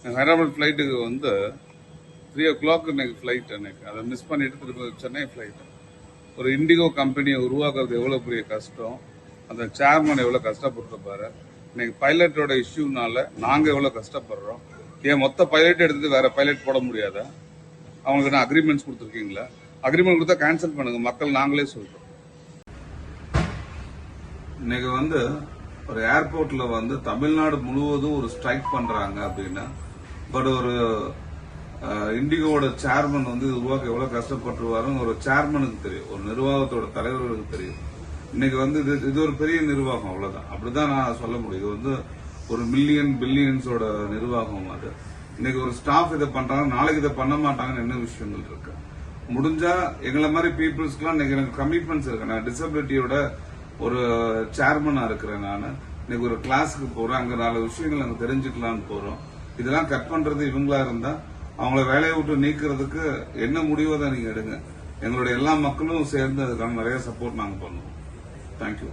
ஹைதராபாத் ஃப்ளைட்டுக்கு வந்து 3 o'clock இன்னைக்கு ஃப்ளைட். எனக்கு அதை மிஸ் பண்ணிட்டு திரும்ப சென்னை ஃப்ளைட். ஒரு இண்டிகோ கம்பெனியை உருவாக்குறது எவ்வளோ பெரிய கஷ்டம், அந்த சேர்மன் எவ்வளோ கஷ்டப்பட்டுருப்பாரு. இன்னைக்கு பைலட்டோட இஷ்யூனால நாங்கள் எவ்வளோ கஷ்டப்படுறோம். ஏன் மொத்த பைலட் எடுத்துட்டு வேற பைலட் போட முடியாதா? அவங்களுக்கு நான் அக்ரிமெண்ட்ஸ் கொடுத்துருக்கீங்களா? அக்ரிமெண்ட் கொடுத்தா கேன்சல் பண்ணுங்க, மக்கள் நாங்களே சொல்றோம். இன்னைக்கு வந்து ஒரு ஏர்போர்ட்ல வந்து தமிழ்நாடு முழுவதும் ஒரு ஸ்ட்ரைக் பண்றாங்க அப்படின்னா, பட் ஒரு இண்டிகோட சேர்மன் வந்து உருவாக்க எவ்வளவு கஷ்டப்பட்டுருவாருன்னு ஒரு சேர்மனுக்கு தெரியும், ஒரு நிர்வாகத்தோட தலைவர்களுக்கு தெரியும். இன்னைக்கு வந்து இது ஒரு பெரிய நிர்வாகம், அவ்வளவுதான். அப்படிதான் நான் சொல்ல முடியும். இது வந்து ஒரு மில்லியன் பில்லியன்ஸோட நிர்வாகம். அது இன்னைக்கு ஒரு ஸ்டாஃப் இதை பண்றாங்க, நாளைக்கு இதை பண்ண மாட்டாங்கன்னு என்ன விஷயங்கள் இருக்கு. முடிஞ்சா எங்களை மாதிரி பீப்புள்ஸ்க்குலாம் இன்னைக்கு எனக்கு கமிட்மெண்ட்ஸ் இருக்கு. நான் டிசபிலிட்டியோட ஒரு சேர்மனா இருக்கிறேன். நான் இன்னைக்கு ஒரு கிளாஸுக்கு போறேன், அங்க 4 விஷயங்கள் அங்க தெரிஞ்சுக்கலாம்னு போறோம். இதெல்லாம் கட் பண்றது இவங்களா இருந்தா அவங்கள வேலையை விட்டு நீக்கிறதுக்கு என்ன முடிவோ தான் நீங்க எடுங்க. எங்களுடைய எல்லா மக்களும் சேர்ந்து அதுக்கான நிறைய சப்போர்ட் நாங்க பண்ணுவோம். தேங்க்யூ.